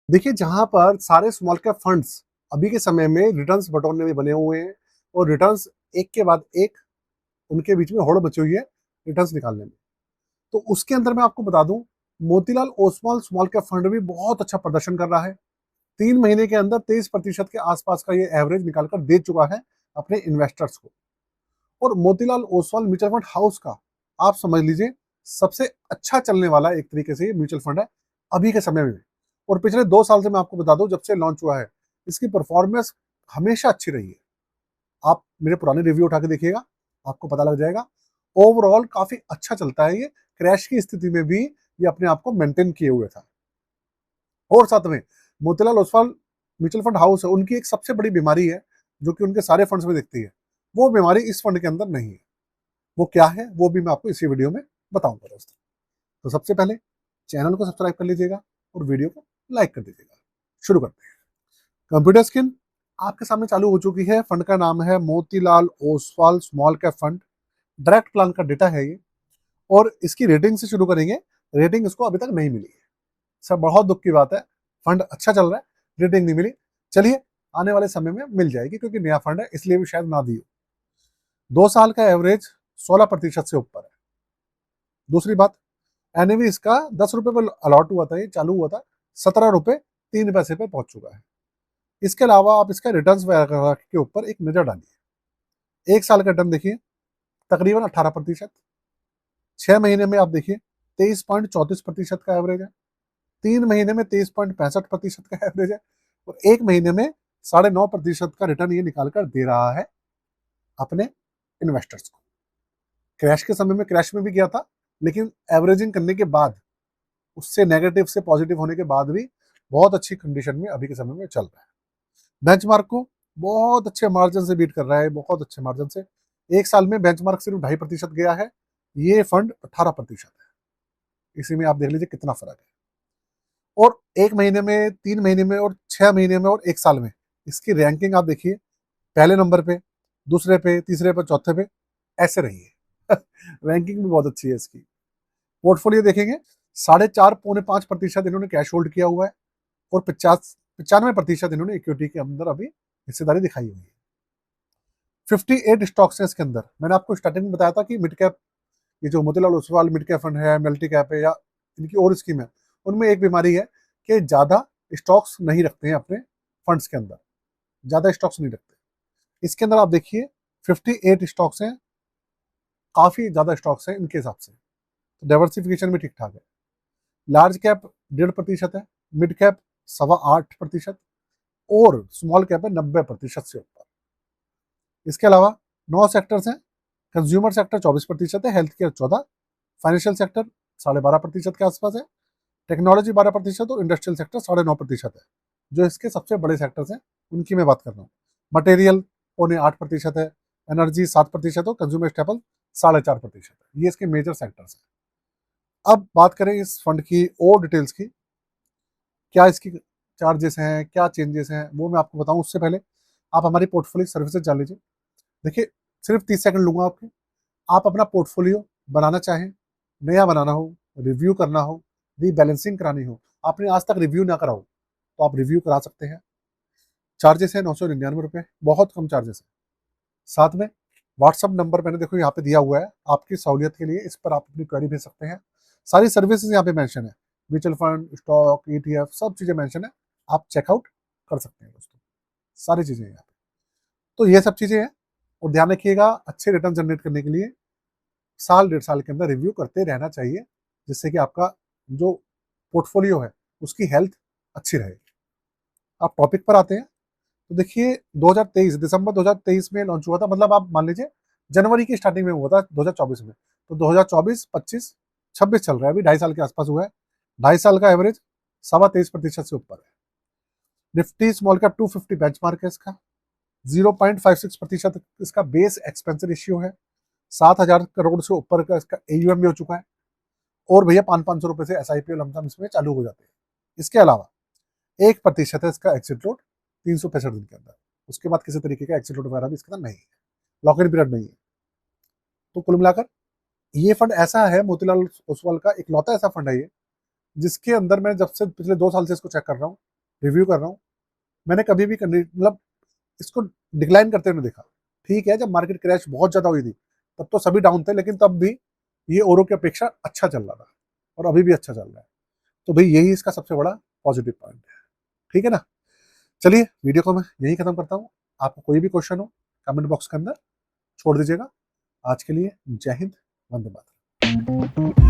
देखिए, जहाँ पर सारे स्मॉल कैप फंड्स अभी के समय में रिटर्न्स बटोरने में बने हुए हैं और रिटर्न्स एक के बाद एक उनके बीच में होड़ मची हुई है रिटर्न्स निकालने में। तो उसके अंदर मैं आपको बता दूं, Motilal Oswal small cap fund भी बहुत अच्छा प्रदर्शन कर रहा है। 3 महीने के अंदर 23% के आसपास का ये एवरेज निकालकर दे चुका है अपने इन्वेस्टर्स को। और Motilal Oswal mutual fund house का आप समझ लीजिए सबसे अच्छा चलने वाला एक तरीके से ये म्यूचुअल फंड है अभी के समय में। और पिछले 2 साल से मैं आपको बता दूं, जब से लॉन्च हुआ है इसकी परफॉर्मेंस हमेशा अच्छी रही है। आप मेरे पुराने रिव्यू उठा के देखिएगा, आपको पता लग जाएगा। ओवरऑल काफी अच्छा चलता है ये। क्रैश की स्थिति में भी ये अपने आप को मेंटेन किए हुए था। और साथ में Motilal Oswal mutual fund house है, उनकी एक सबसे बड़ी बीमारी है जो कि उनके सारे फंड्स में दिखती है। वो बीमारी इस फंड के अंदर नहीं है। वो क्या है वो भी मैं आपको इसी वीडियो में बताऊंगा दोस्तों। तो सबसे पहले चैनल को सब्सक्राइब कर लीजिएगा और वीडियो को लाइक कर दीजिएगा। शुरू करते हैं। कंप्यूटर स्क्रीन आपके सामने चालू हो चुकी है। फंड का नाम है Motilal Oswal small cap fund. Direct plan का डेटा है ये। और इसकी रेटिंग से शुरू करेंगे। रेटिंग इसको अभी तक नहीं मिली है। सब बहुत दुख की बात है। फंड अच्छा चल रहा है, रेटिंग नहीं मिली। चलिए, आने वाले समय में मिल जाएगी क्योंकि नया फंड है, इसलिए भी शायद ना दी हो। 2 साल का एवरेज 16% से ऊपर है। दूसरी बात, एनएवी इसका 10 रुपए पर अलॉट हुआ था, ये चालू हुआ था, 17 रुपए 3 पैसे पे पहुंच चुका है। इसके अलावा आप इसका रिटर्न वगैरह के ऊपर एक नजर डालिए। 1 साल का रिटर्न देखिए, तकरीबन 18%। 6 महीने में आप देखिए 23.34% का एवरेज है। 3 महीने में 23.65% का एवरेज है। और 1 महीने में 9.5% का रिटर्न ये निकाल कर दे रहा है अपने इन्वेस्टर्स को। क्रैश के समय में क्रैश में भी गया था, लेकिन एवरेजिंग करने के बाद, उससे नेगेटिव से पॉजिटिव होने के बाद भी बहुत अच्छी कंडीशन में अभी के समय में चल रहा है। बेंचमार्क को बहुत अच्छे मार्जिन से बीट कर रहा है, बहुत अच्छे मार्जिन से। 1 साल में बेंचमार्क सिर्फ 2.5% गया है, ये फंड 18% है। इसी में आप देख लीजिए कितना फर्क है। और 1 महीने में, 3 महीने में और 6 महीने में और 1 साल में इसकी रैंकिंग आप देखिए, पहले नंबर पे, दूसरे पे, तीसरे पे, चौथे पे ऐसे रही है। रैंकिंग भी बहुत अच्छी है इसकी। पोर्टफोलियो देखेंगे, 4.5 पौने 5% इन्होंने कैश होल्ड किया हुआ है। और 95% इन्होंने इक्विटी के अंदर अभी हिस्सेदारी दिखाई हुई है। 58 स्टॉक्स है इसके अंदर। मैंने आपको स्टार्टिंग में बताया था कि मिड कैप, ये जो Motilal Oswal mid cap fund है, मल्टी कैप है या इनकी और स्कीम है, उनमें एक बीमारी है कि ज्यादा स्टॉक्स नहीं रखते हैं अपने फंड्स के अंदर। ज्यादा स्टॉक्स नहीं रखते। इसके अंदर आप देखिए 58 स्टॉक्स हैं, काफी ज्यादा स्टॉक्स हैं इनके हिसाब से। तो डाइवर्सिफिकेशन भी ठीक ठाक है। लार्ज कैप 1.5% है, मिड कैप 8.25%, और स्मॉल कैप है 90% से ऊपर। इसके अलावा 9 सेक्टर्स हैं। कंज्यूमर सेक्टर 24% है, हेल्थ केयर 14, फाइनेंशियल सेक्टर 12.5% के आसपास है, टेक्नोलॉजी 12% और इंडस्ट्रियल सेक्टर 9.5% है। जो इसके सबसे बड़े सेक्टर्स हैं उनकी मैं बात कर रहा हूँ। मटेरियल 8.25% है, एनर्जी 7% और कंज्यूमर स्टेपल 4.5% है। ये इसके मेजर सेक्टर्स हैं। अब बात करें इस फंड की और डिटेल्स की, क्या इसकी चार्जेस हैं, क्या चेंजेस हैं, वो मैं आपको बताऊं उससे पहले आप हमारी पोर्टफोलियो सर्विसेज जान लीजिए। देखिए, सिर्फ 30 सेकंड लूंगा आपके। आप अपना पोर्टफोलियो बनाना चाहें, नया बनाना हो, रिव्यू करना हो, रीबैलेंसिंग करानी हो, आपने आज तक रिव्यू ना करा हो, तो आप रिव्यू करा सकते हैं। चार्जेस है 999 रुपये, बहुत कम चार्जेस है। साथ में व्हाट्सअप नंबर मैंने देखो यहाँ पे दिया हुआ है आपकी सहूलियत के लिए, इस पर आप अपनी क्वेरी भेज सकते हैं। सारी सर्विसेज यहाँ पे मेंशन है, म्यूचुअल फंड, स्टॉक, ईटीएफ, सब चीजें मेंशन है। आप चेकआउट कर सकते हैं दोस्तों, सारी चीजें यहाँ पे। तो ये सब चीजें हैं। और ध्यान रखिएगा, अच्छे रिटर्न जनरेट करने के लिए साल 1.5 साल के अंदर रिव्यू करते रहना चाहिए, जिससे कि आपका जो पोर्टफोलियो है उसकी हेल्थ अच्छी रहेगी। आप टॉपिक पर आते हैं। तो देखिए, 2023 दिसंबर 2023 में लॉन्च हुआ था, मतलब आप मान लीजिए जनवरी की स्टार्टिंग में हुआ था 2024 में। तो 2024, 25, 26 चल रहा है, अभी 2.5 साल के आसपास हुआ है। 2.5 साल का एवरेज 23.25% से ऊपर है। निफ्टी स्मॉल कैप 250 बेंचमार्क है इसका। 0.56% इसका बेस एक्सपेंस रेशियो है। 7,000 करोड़ से ऊपर का इसका एयूएम भी हो चुका है। और भैया 500-500 रुपए से एसआईपी और लमसम इसमें चालू हो जाते हैं। इसके अलावा 1% है इसका एक्सिट लोड 365 दिन के अंदर। उसके बाद किसी तरीके का एक्सिट लोड वगैरह भी इसके अंदर नहीं है, लॉक इन पीरियड नहीं है। तो कुल मिलाकर ये फंड ऐसा है, मोतीलाल ओसवाल का इकलौता ऐसा फंड है ये, जिसके अंदर मैं जब से पिछले 2 साल से इसको चेक कर रहा हूँ, रिव्यू कर रहा हूँ, मैंने कभी भी मतलब इसको डिक्लाइन करते हुए नहीं देखा। ठीक है, जब मार्केट क्रैश बहुत ज्यादा हुई थी तब तो सभी डाउन थे, लेकिन तब भी ये औरों की अपेक्षा अच्छा चल रहा था और अभी भी अच्छा चल रहा है। तो भाई यही इसका सबसे बड़ा पॉजिटिव पॉइंट है। ठीक है ना। चलिए वीडियो को मैं यही खत्म करता हूँ। आपको कोई भी क्वेश्चन हो कमेंट बॉक्स के अंदर छोड़ दीजिएगा। आज के लिए जय हिंद, वंदे मातरम।